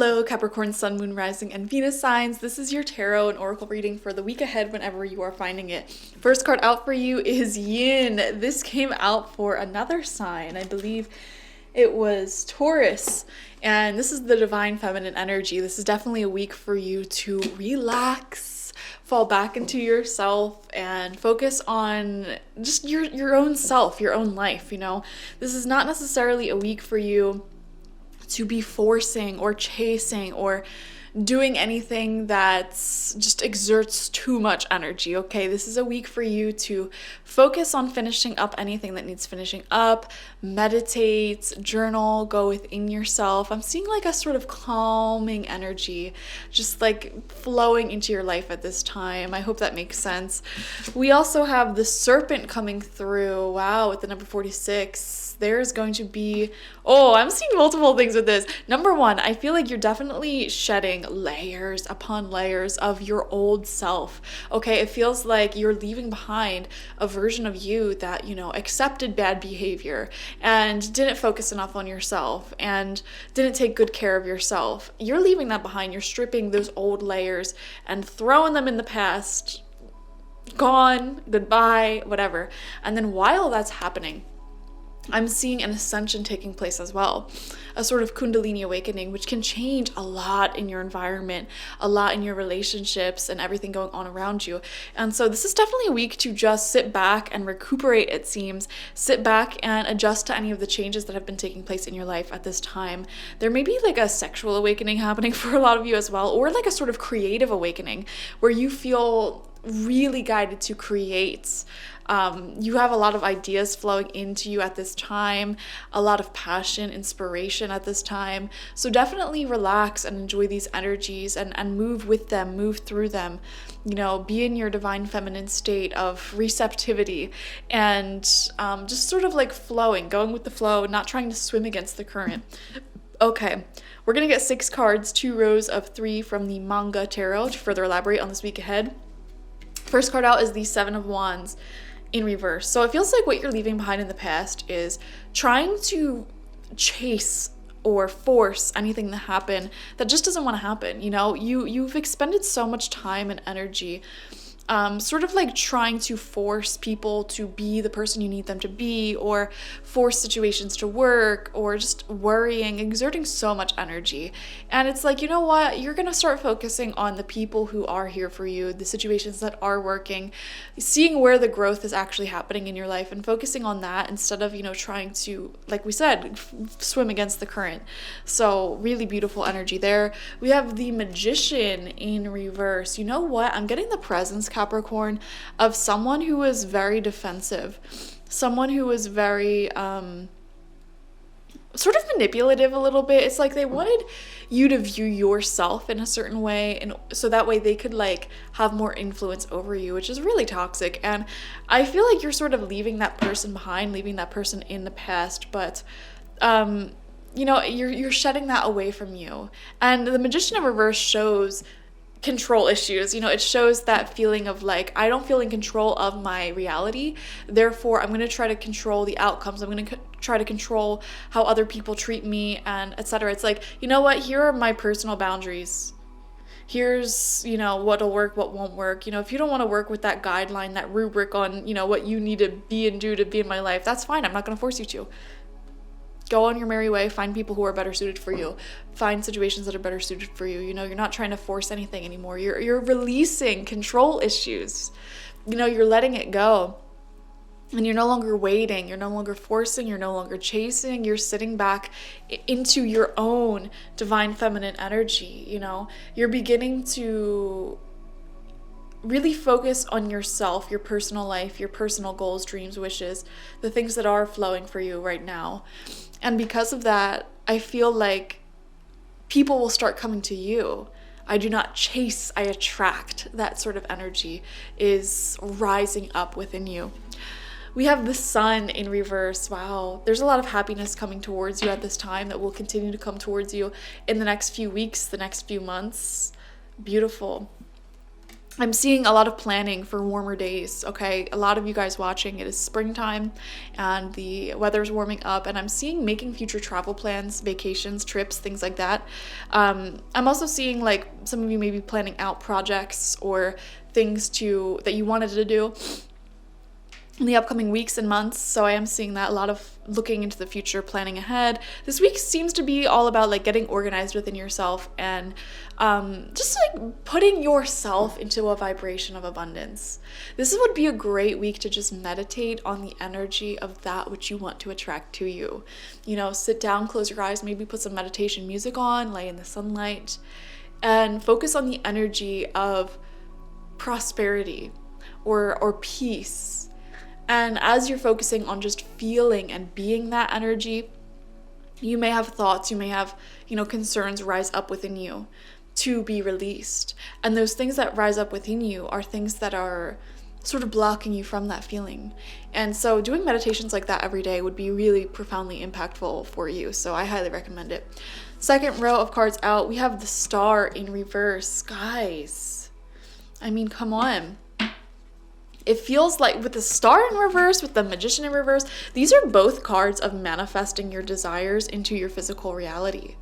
Hello, Capricorn, Sun, Moon, Rising, and Venus signs. This is your tarot and oracle reading for the week ahead whenever you are finding it. First card out for you is Yin. This came out for another sign. I believe it was Taurus. And this is the divine feminine energy. This is definitely a week for you to relax, fall back into yourself, and focus on just your own self, your own life, you know? This is not necessarily a week for you to be forcing or chasing or doing anything that's just exerts too much energy, okay? This is a week for you to focus on finishing up anything that needs finishing up, meditate, journal, go within yourself. I'm seeing like a sort of calming energy just like flowing into your life at this time. I hope that makes sense. We also have the serpent coming through. Wow, with the number 46. There's going to be, I'm seeing multiple things with this. Number one, I feel like you're definitely shedding layers upon layers of your old self. Okay, it feels like you're leaving behind a version of you that, accepted bad behavior and didn't focus enough on yourself and didn't take good care of yourself. You're leaving that behind. You're stripping those old layers and throwing them in the past. Gone, goodbye, whatever. And then while that's happening, I'm seeing an ascension taking place as well, a sort of kundalini awakening, which can change a lot in your environment, a lot in your relationships and everything going on around you. And so this is definitely a week to just sit back and recuperate, it seems. Sit back and adjust to any of the changes that have been taking place in your life at this time. There may be like a sexual awakening happening for a lot of you as well, or like a sort of creative awakening where you feel really guided to create. You have a lot of ideas flowing into you at this time, a lot of passion, inspiration at this time. So definitely relax and enjoy these energies and move with them, move through them, be in your divine feminine state of receptivity and just sort of like flowing, going with the flow, not trying to swim against the current. Okay, we're going to get 6 cards, 2 rows of 3 from the manga tarot to further elaborate on this week ahead. First card out is the 7 of Wands in reverse. So it feels like what you're leaving behind in the past is trying to chase or force anything to happen that just doesn't want to happen. You've expended so much time and energy sort of like trying to force people to be the person you need them to be, or force situations to work, or just worrying, exerting so much energy. And it's like, you know what? You're going to start focusing on the people who are here for you, the situations that are working, seeing where the growth is actually happening in your life and focusing on that instead of, trying to, like we said, swim against the current. So really beautiful energy there. We have the Magician in reverse. You know what? I'm getting the presence, Capricorn, of someone who is very defensive, someone who is very sort of manipulative a little bit. It's like they wanted you to view yourself in a certain way, and so that way they could like have more influence over you, which is really toxic. And I feel like you're sort of leaving that person behind, leaving that person in the past, but you're shedding that away from you. And the Magician in reverse shows control issues. It shows that feeling of like, I don't feel in control of my reality, therefore I'm going to try to control the outcomes. I'm going to try to control how other people treat me, and etc. It's like, you know what, here are my personal boundaries. Here's, what'll work, what won't work. If you don't want to work with that guideline, that rubric on, what you need to be and do to be in my life, that's fine. I'm not going to force you to. Go on your merry way, find people who are better suited for you, find situations that are better suited for you. You're not trying to force anything anymore. You're releasing control issues. You're letting it go. And you're no longer waiting, you're no longer forcing, you're no longer chasing, you're sitting back into your own divine feminine energy. You're beginning to really focus on yourself, your personal life, your personal goals, dreams, wishes, the things that are flowing for you right now. And because of that, I feel like people will start coming to you. I do not chase, I attract. That sort of energy is rising up within you. We have the Sun in reverse. Wow, there's a lot of happiness coming towards you at this time that will continue to come towards you in the next few weeks, the next few months. Beautiful. I'm seeing a lot of planning for warmer days, okay? A lot of you guys watching, it is springtime and the weather's warming up, and I'm seeing making future travel plans, vacations, trips, things like that. I'm also seeing like some of you may be planning out projects or things that you wanted to do in the upcoming weeks and months. So I am seeing that, a lot of looking into the future, planning ahead. This week seems to be all about like getting organized within yourself and just like putting yourself into a vibration of abundance. This would be a great week to just meditate on the energy of that which you want to attract to you. You know, sit down, close your eyes, maybe put some meditation music on, lay in the sunlight, and focus on the energy of prosperity or peace. And as you're focusing on just feeling and being that energy, you may have thoughts, you may have, concerns rise up within you to be released. And those things that rise up within you are things that are sort of blocking you from that feeling. And so doing meditations like that every day would be really profoundly impactful for you. So I highly recommend it. Second row of cards out, we have the Star in reverse. Guys, I mean, come on. It feels like with the Star in reverse, with the Magician in reverse, these are both cards of manifesting your desires into your physical reality.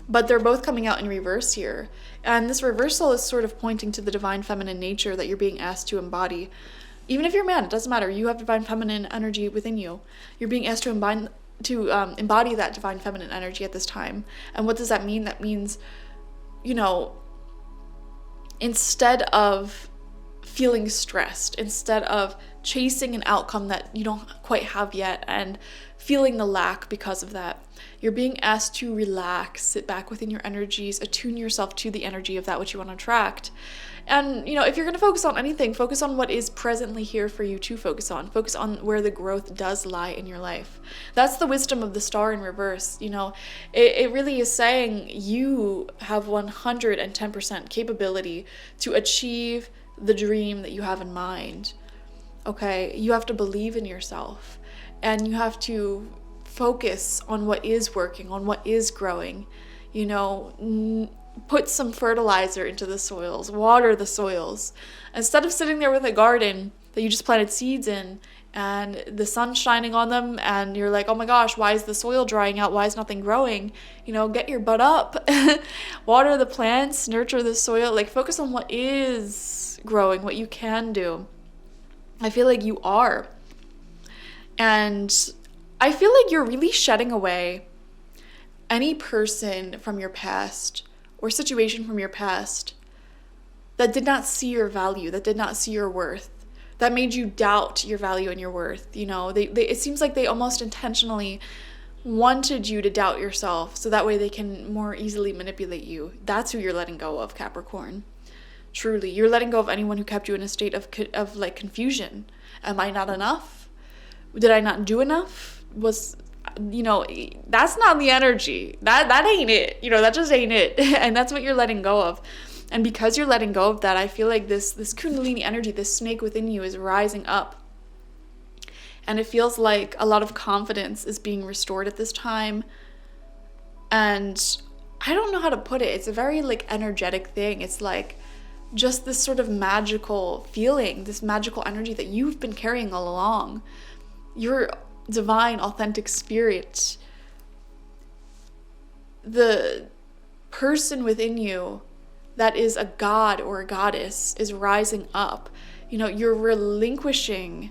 But they're both coming out in reverse here. And this reversal is sort of pointing to the divine feminine nature that you're being asked to embody. Even if you're a man, it doesn't matter. You have divine feminine energy within you. You're being asked to embody that divine feminine energy at this time. And what does that mean? That means, instead of feeling stressed, instead of chasing an outcome that you don't quite have yet and feeling the lack because of that, you're being asked to relax, sit back within your energies, attune yourself to the energy of that which you want to attract. And, if you're going to focus on anything, focus on what is presently here for you to focus on. Focus on where the growth does lie in your life. That's the wisdom of the Star in reverse. It really is saying you have 110% capability to achieve the dream that you have in mind. Okay, you have to believe in yourself, and you have to focus on what is working, on what is growing. Put some fertilizer into the soils, water the soils, instead of sitting there with a garden that you just planted seeds in and the sun's shining on them and you're like, oh my gosh, why is the soil drying out? Why is nothing growing? Get your butt up, water the plants, nurture the soil, like focus on what is growing, what you can do. I feel like you are. And I feel like you're really shedding away any person from your past or situation from your past that did not see your value, that did not see your worth, that made you doubt your value and your worth. It seems like they almost intentionally wanted you to doubt yourself so that way they can more easily manipulate you. That's who you're letting go of, Capricorn. Truly, you're letting go of anyone who kept you in a state of confusion. Am I not enough? Did I not do enough? That's not the energy. That ain't it. That just ain't it. And that's what you're letting go of. And because you're letting go of that, I feel like this Kundalini energy, this snake within you is rising up. And it feels like a lot of confidence is being restored at this time. And I don't know how to put it. It's a very energetic thing. It's like just this sort of magical feeling, this magical energy that you've been carrying all along. Your divine, authentic spirit, the person within you that is a god or a goddess is rising up. You're relinquishing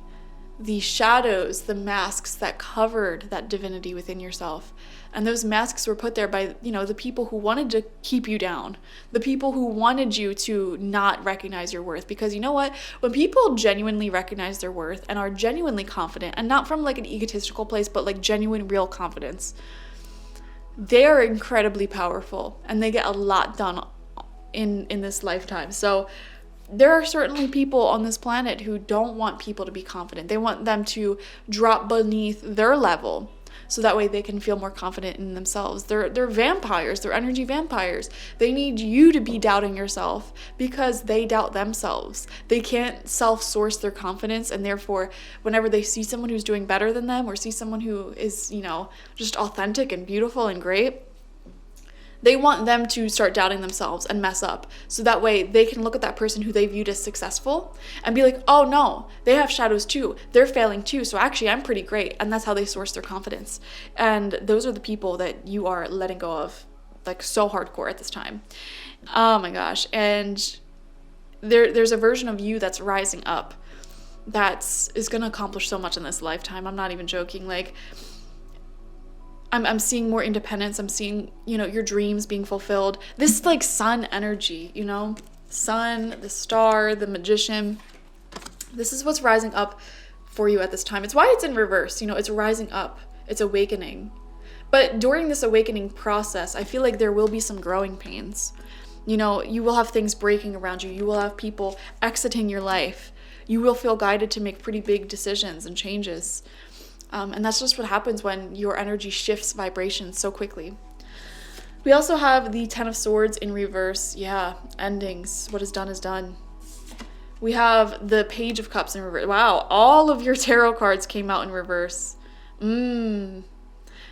the shadows, the masks that covered that divinity within yourself. And those masks were put there by, the people who wanted to keep you down, the people who wanted you to not recognize your worth. Because you know what? When people genuinely recognize their worth and are genuinely confident, and not from an egotistical place, but genuine, real confidence, they are incredibly powerful and they get a lot done in this lifetime. So there are certainly people on this planet who don't want people to be confident. They want them to drop beneath their level so that way they can feel more confident in themselves. They're vampires. They're energy vampires. They need you to be doubting yourself because they doubt themselves. They can't self-source their confidence, and therefore whenever they see someone who's doing better than them or see someone who is, just authentic and beautiful and great, They want them to start doubting themselves and mess up. So that way they can look at that person who they viewed as successful and be like, oh no, they have shadows too. They're failing too. So actually I'm pretty great. And that's how they source their confidence. And those are the people that you are letting go of, like, so hardcore at this time. Oh my gosh. And there's a version of you that's rising up that is going to accomplish so much in this lifetime. I'm not even joking. Like, I'm seeing more independence. I'm seeing, your dreams being fulfilled. This like sun energy, sun, the star, the magician. This is what's rising up for you at this time. It's why it's in reverse. It's rising up. It's awakening. But during this awakening process, I feel like there will be some growing pains. You will have things breaking around you. You will have people exiting your life. You will feel guided to make pretty big decisions and changes. And that's just what happens when your energy shifts vibrations so quickly. We also have the Ten of Swords in reverse. Yeah, endings. What is done is done. We have the Page of Cups in reverse. Wow, all of your tarot cards came out in reverse.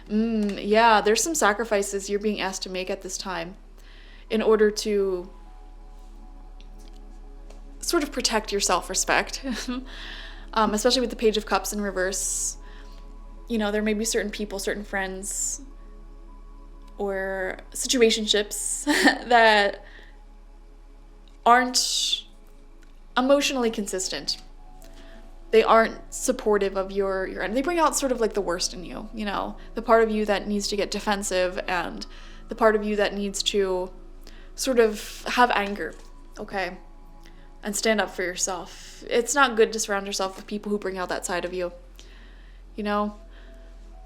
Yeah, there's some sacrifices you're being asked to make at this time in order to sort of protect your self-respect. Especially with the Page of Cups in reverse. There may be certain people, certain friends, or situationships that aren't emotionally consistent. They aren't supportive of your end. They bring out sort of like the worst in you, the part of you that needs to get defensive and the part of you that needs to sort of have anger, okay? And stand up for yourself. It's not good to surround yourself with people who bring out that side of you,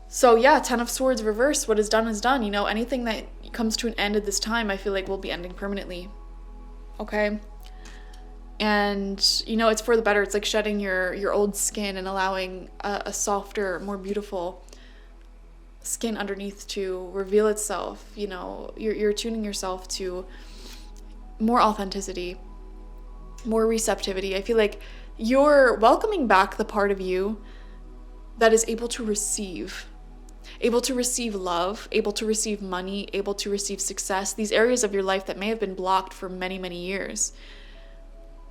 So yeah, Ten of Swords reverse. What is done is done. Anything that comes to an end at this time, I feel like will be ending permanently. Okay? And, it's for the better. It's like shedding your old skin and allowing a softer, more beautiful skin underneath to reveal itself. You're tuning yourself to more authenticity, more receptivity. I feel like you're welcoming back the part of you that is able to receive love, able to receive money, able to receive success, these areas of your life that may have been blocked for many, many years.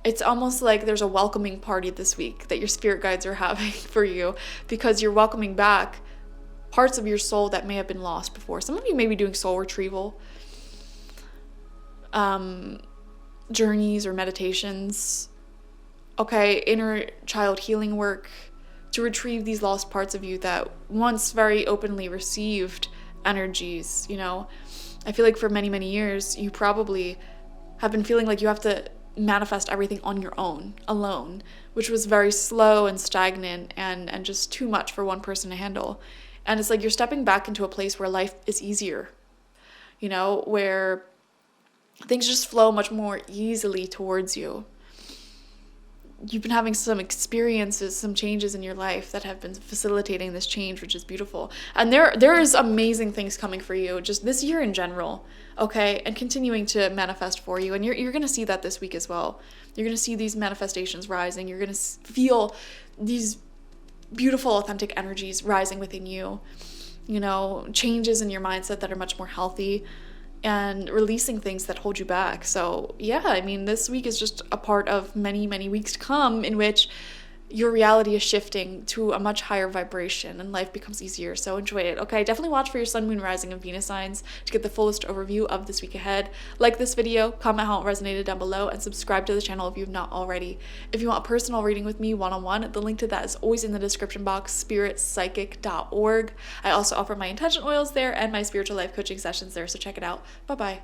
It's almost like there's a welcoming party this week that your spirit guides are having for you, because you're welcoming back parts of your soul that may have been lost before. Some of you may be doing soul retrieval journeys or meditations, okay, inner child healing work, to retrieve these lost parts of you that once very openly received energies. I feel like for many, many years, you probably have been feeling like you have to manifest everything on your own, alone, which was very slow and stagnant and just too much for one person to handle. And it's like you're stepping back into a place where life is easier, where things just flow much more easily towards you. You've been having some experiences, some changes in your life that have been facilitating this change, which is beautiful. And there is amazing things coming for you just this year in general, okay? And continuing to manifest for you. And you're going to see that this week as well. You're going to see these manifestations rising. You're going to feel these beautiful, authentic energies rising within you. Changes in your mindset that are much more healthy, and releasing things that hold you back. So yeah, this week is just a part of many, many weeks to come in which your reality is shifting to a much higher vibration and life becomes easier. So enjoy it. Okay, definitely watch for your sun, moon, rising, and Venus signs to get the fullest overview of this week ahead. Like this video, comment how it resonated down below, and subscribe to the channel if you've not already. If you want a personal reading with me one-on-one, the link to that is always in the description box, spiritpsychic.org. I also offer my intention oils there and my spiritual life coaching sessions there, so check it out. Bye-bye.